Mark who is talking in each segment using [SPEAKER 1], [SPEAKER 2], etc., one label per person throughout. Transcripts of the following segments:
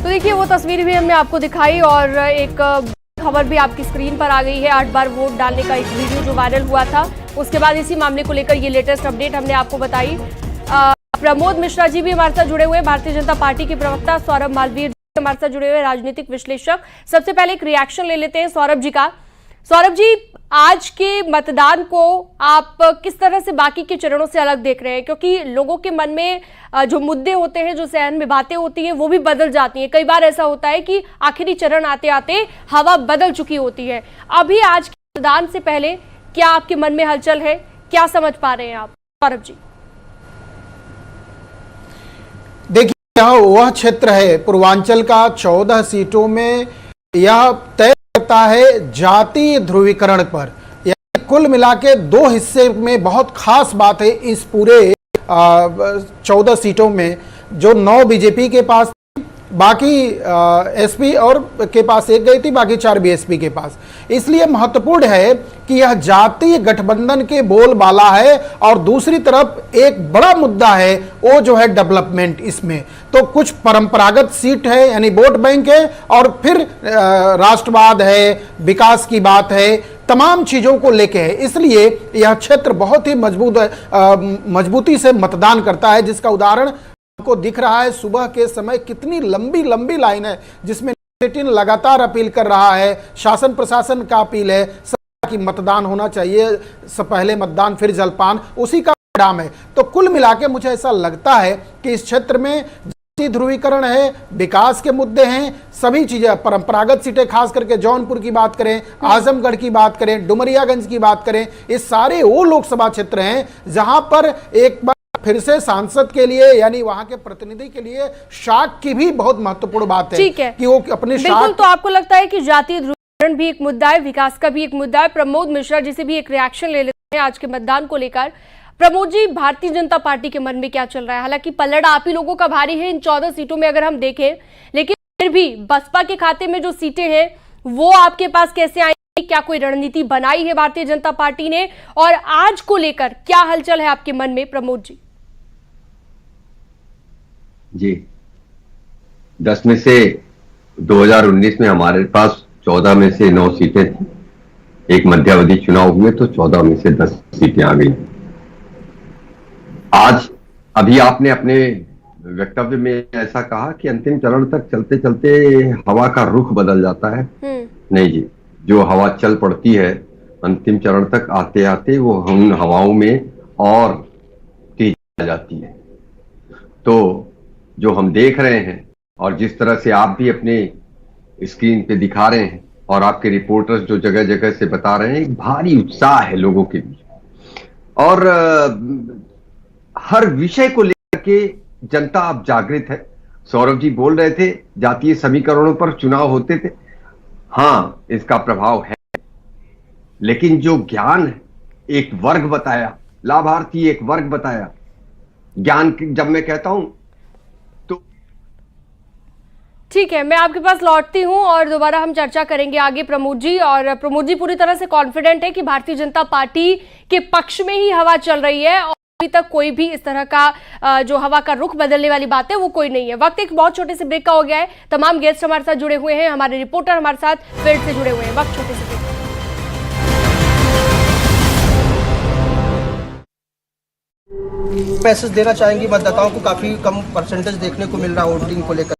[SPEAKER 1] तो देखिए वो तस्वीर भी हमने आपको दिखाई और एक खबर भी आपकी स्क्रीन पर आ गई है। 8 बार वोट डालने का एक वीडियो जो वायरल हुआ था, उसके बाद इसी मामले को लेकर ये लेटेस्ट अपडेट हमने आपको बताई। प्रमोद मिश्रा जी भी हमारे साथ जुड़े हुए हैं, भारतीय जनता पार्टी के प्रवक्ता सौरभ मालवीय हमारे साथ जुड़े हुए राजनीतिक विश्लेषक। सबसे पहले एक रिएक्शन ले लेते हैं सौरभ जी का। सौरभ जी, आज के मतदान को आप किस तरह से बाकी के चरणों से अलग देख रहे हैं? क्योंकि लोगों के मन में जो मुद्दे होते हैं, जो सहन में बातें होती हैं, वो भी बदल जाती हैं। कई बार ऐसा होता है कि आखिरी चरण आते आते हवा बदल चुकी होती है। अभी आज के मतदान से पहले क्या आपके मन में हलचल है, क्या समझ पा रहे हैं आप सौरभ जी?
[SPEAKER 2] देखिए, यह वह क्षेत्र है पूर्वांचल का 14 सीटों में यह तय करता है जातीय ध्रुवीकरण पर। यानी कुल मिला के 2 हिस्से में बहुत खास बात है इस पूरे 14 सीटों में, जो 9 बीजेपी के पास, बाकी एसपी और के पास 1 गई थी, बाकी 4 बीएसपी के पास। इसलिए महत्वपूर्ण है कि यह जातीय गठबंधन के बोलबाला है। और दूसरी तरफ एक बड़ा मुद्दा है वो जो है डेवलपमेंट। इसमें तो कुछ परंपरागत सीट है, यानी वोट बैंक है, और फिर राष्ट्रवाद है, विकास की बात है, तमाम चीजों को लेके है। इसलिए यह क्षेत्र बहुत ही मजबूती से मतदान करता है, जिसका उदाहरण को दिख रहा है। सुबह के समय कितनी लंबी लंबी लाइन है, जिसमें लगातार अपील कर रहा है, शासन प्रशासन का अपील है कि मतदान होना चाहिए, पहले मतदान फिर जलपान, उसी का परिणाम है। तो कुल मिला के मुझे ऐसा लगता है कि इस क्षेत्र में जातीय ध्रुवीकरण है, विकास के मुद्दे हैं, सभी चीजें, परंपरागत सीटें, खास करके जौनपुर की बात करें, आजमगढ़ की बात करें, डुमरियागंज की बात करें, ये सारे वो लोकसभा क्षेत्र हैं जहां पर एक बार फिर से सांसद के लिए, यानी वहां के प्रतिनिधि के लिए शाख की भी बहुत महत्वपूर्ण बात है।
[SPEAKER 1] ठीक है कि
[SPEAKER 2] वो अपने शाख।
[SPEAKER 1] तो आपको लगता है कि जातीय ध्रुवीकरण भी एक मुद्दा है, विकास का भी एक मुद्दा है। प्रमोद मिश्रा जी से भी एक रिएक्शन ले लेते हैं आज के मतदान को लेकर। प्रमोद जी, भारतीय जनता पार्टी के मन में क्या चल रहा है? हालांकि पलड़ा आप ही लोगों का भारी है इन 14 सीटों में अगर हम देखें, लेकिन फिर भी बसपा के खाते में जो सीटें हैं वो आपके पास कैसे आई? क्या कोई रणनीति बनाई है भारतीय जनता पार्टी ने? और आज को लेकर क्या हलचल है आपके मन में प्रमोद जी?
[SPEAKER 3] जी, 10 में से 2019 में हमारे पास 14 में से 9 सीटें थी। एक मध्यावधि चुनाव हुए तो 14 में से 10 सीटें आ गई। आज अभी आपने अपने वक्तव्य में ऐसा कहा कि अंतिम चरण तक चलते चलते हवा का रुख बदल जाता है। नहीं जी, जो हवा चल पड़ती है अंतिम चरण तक आते आते वो उन हवाओं में और तेज आ जाती है। तो जो हम देख रहे हैं और जिस तरह से आप भी अपने स्क्रीन पे दिखा रहे हैं और आपके रिपोर्टर्स जो जगह जगह से बता रहे हैं, एक भारी उत्साह है लोगों के बीच और हर विषय को लेकर के जनता अब जागृत है। सौरभ जी बोल रहे थे जातीय समीकरणों पर चुनाव होते थे, हाँ इसका प्रभाव है, लेकिन जो ज्ञान है, एक वर्ग बताया, लाभार्थी एक वर्ग बताया। ज्ञान जब मैं कहता हूं तो
[SPEAKER 1] ठीक है, मैं आपके पास लौटती हूं और दोबारा हम चर्चा करेंगे आगे प्रमोद जी। और प्रमोद जी पूरी तरह से कॉन्फिडेंट है कि भारतीय जनता पार्टी के पक्ष में ही हवा चल रही है और अभी तक कोई भी इस तरह का जो हवा का रुख बदलने वाली बात है वो कोई नहीं है। वक्त एक बहुत छोटे से ब्रेक का हो गया है। तमाम गेस्ट हमारे साथ जुड़े हुए हैं, हमारे रिपोर्टर हमारे साथ फिर से जुड़े हुए हैं। वक्त छोटे से ब्रेक।
[SPEAKER 4] मैसेज देना चाहेंगी मतदाताओं को? काफी कम परसेंटेज देखने को मिल रहा है वोटिंग को लेकर।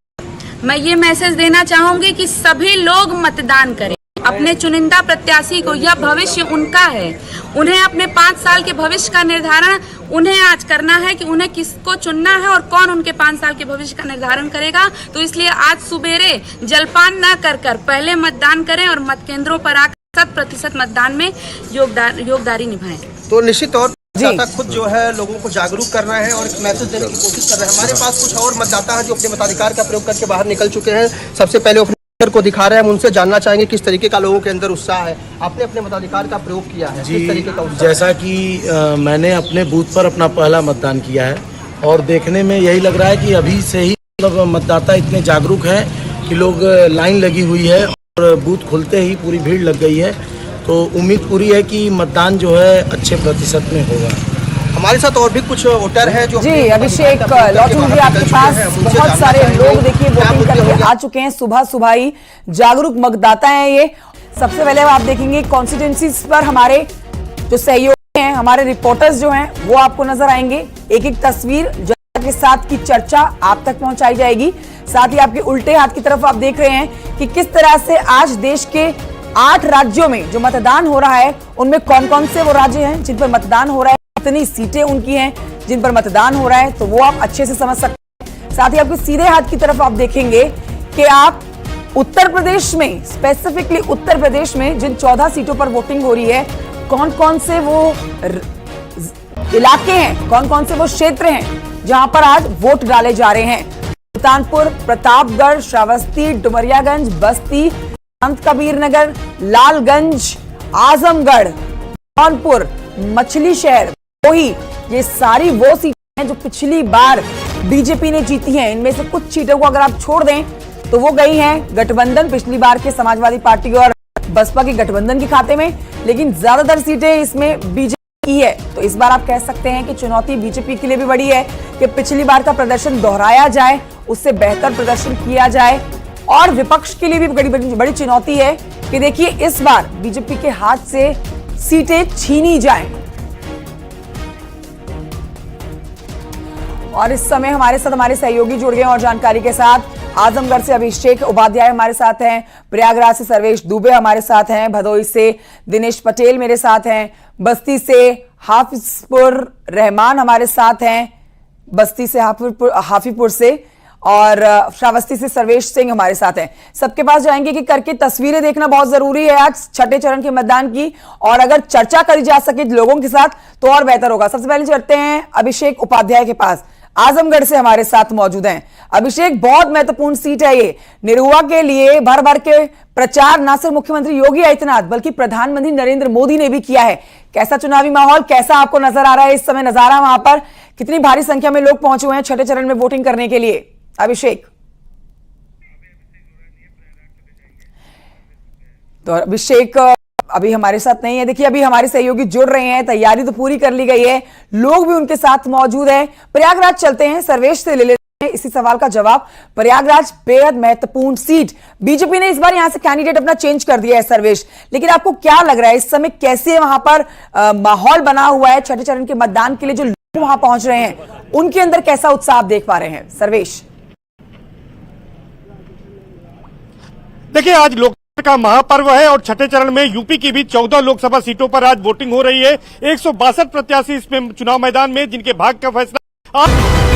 [SPEAKER 5] मैं ये मैसेज देना चाहूंगी कि सभी लोग मतदान करें अपने चुनिंदा प्रत्याशी को। यह भविष्य उनका है, उन्हें अपने 5 साल के भविष्य का निर्धारण उन्हें आज करना है कि उन्हें किसको चुनना है और कौन उनके 5 साल के भविष्य का निर्धारण करेगा। तो इसलिए आज सुबेरे जलपान न कर पहले मतदान करें और मत केंद्रों पर आकर 100% मतदान में योगदारी निभाएं।
[SPEAKER 4] तो निश्चित तौर मतदाता खुद जो है लोगों को जागरूक करना है और एक मैसेज देने की कोशिश कर रहे हैं। हमारे पास कुछ और मतदाता है जो अपने मताधिकार का प्रयोग करके बाहर निकल चुके हैं। सबसे पहले अपने को दिखा रहे हैं, हम उनसे जानना चाहेंगे किस तरीके का लोगों के अंदर उत्साह है। आपने अपने मताधिकार का प्रयोग किया है, किस तरीके का उत्साह?
[SPEAKER 6] जैसा कि मैंने अपने बूथ पर अपना पहला मतदान किया है और देखने में यही लग रहा है कि अभी से ही मतलब मतदाता इतने जागरूक हैं कि लोग लाइन लगी हुई है और बूथ खुलते ही पूरी भीड़ लग गई है। तो उम्मीद पूरी है कि मतदान जो है अच्छे प्रतिशत में होगा।
[SPEAKER 4] हमारे साथ और भी कुछ वोटर है जो
[SPEAKER 7] जी अभिषेक लौटूंगी आपके पास। बहुत सारे लोग देखिए वोटिंग करके आ चुके हैं, सुबह सुबह ही जागरूक मतदाता हैं ये। सबसे पहले आप देखेंगे कॉन्स्टिट्यूंसीज पर हमारे जो सहयोगी हैं, हमारे रिपोर्टर्स जो हैं वो आपको नजर आएंगे। एक एक तस्वीर जनता के साथ की चर्चा आप तक पहुंचाई जाएगी। साथ ही आपके उल्टे हाथ की तरफ आप देख रहे हैं कि किस तरह से आज देश के 8 राज्यों में जो मतदान हो रहा है उनमें कौन कौन से वो राज्य हैं जिन पर मतदान हो रहा है, कितनी सीटें उनकी हैं जिन पर मतदान हो रहा है, तो वो आप अच्छे से समझ सकते हैं। साथ ही आपके सीधे हाथ की तरफ आप देखेंगे कि आप उत्तर प्रदेश में, स्पेसिफिकली उत्तर प्रदेश में जिन 14 सीटों पर वोटिंग हो रही है, कौन कौन से वो इलाके हैं, कौन कौन से वो क्षेत्र हैं जहां पर आज वोट डाले जा रहे हैं। सुल्तानपुर, प्रतापगढ़, श्रावस्ती, डुमरियागंज, बस्ती, संत कबीर नगर, लालगंज, आजमगढ़, जौनपुर, मछली शहर, वही ये सारी वो सीटें हैं जो पिछली बार बीजेपी ने जीती हैं। इनमें से कुछ सीटों को अगर आप छोड़ दें तो वो गई हैं गठबंधन, पिछली बार के समाजवादी पार्टी और बसपा के गठबंधन के खाते में, लेकिन ज्यादातर सीटें इसमें बीजेपी की है। तो इस बार आप कह सकते हैं कि चुनौती बीजेपी के लिए भी बड़ी है कि पिछली बार का प्रदर्शन दोहराया जाए, उससे बेहतर प्रदर्शन किया जाए। और विपक्ष के लिए भी बड़ी चुनौती है कि देखिए इस बार बीजेपी के हाथ से सीटें छीनी जाएं। और इस समय हमारे साथ हमारे सहयोगी जुड़ गए और जानकारी के साथ। आजमगढ़ से अभिषेक उपाध्याय हमारे साथ हैं, प्रयागराज से सर्वेश दुबे हमारे साथ हैं, भदोही से दिनेश पटेल मेरे साथ हैं, बस्ती से हाफिजपुर रहमान हमारे साथ हैं, बस्ती से हाफिजपुर से, और श्रावस्ती से सर्वेश सिंह हमारे साथ हैं। सबके पास जाएंगे कि करके तस्वीरें देखना बहुत जरूरी है आज छठे चरण के मतदान की, और अगर चर्चा करी जा सके लोगों के साथ तो और बेहतर होगा। सबसे पहले चलते हैं अभिषेक उपाध्याय के पास, आजमगढ़ से हमारे साथ मौजूद हैं। अभिषेक, बहुत महत्वपूर्ण सीट है ये, निरुआ के लिए भर भर के प्रचार न सिर्फ मुख्यमंत्री योगी आदित्यनाथ बल्कि प्रधानमंत्री नरेंद्र मोदी ने भी किया है। कैसा चुनावी माहौल, कैसा आपको नजर आ रहा है इस समय नजारा वहां पर? कितनी भारी संख्या में लोग पहुंचे हुए हैं छठे चरण में वोटिंग करने के लिए? अभिषेक, तो अभिषेक अभी हमारे साथ नहीं है। देखिए अभी हमारे सहयोगी जुड़ रहे हैं, तैयारी तो पूरी कर ली गई है, लोग भी उनके साथ मौजूद हैं। प्रयागराज चलते हैं, सर्वेश से ले लेते हैं इसी सवाल का जवाब। प्रयागराज बेहद महत्वपूर्ण सीट, बीजेपी ने इस बार यहां से कैंडिडेट अपना चेंज कर दिया है सर्वेश, लेकिन आपको क्या लग रहा है इस समय कैसे वहां पर माहौल बना हुआ है छठे चरण के मतदान के लिए? जो लोग वहां पहुंच रहे हैं उनके अंदर कैसा उत्साह आप देख पा रहे हैं सर्वेश?
[SPEAKER 8] देखिए आज लोकतंत्र का महापर्व है और छठे चरण में यूपी की भी 14 लोकसभा सीटों पर आज वोटिंग हो रही है। 162 प्रत्याशी इसमें चुनाव मैदान में, जिनके भाग्य का फैसला आज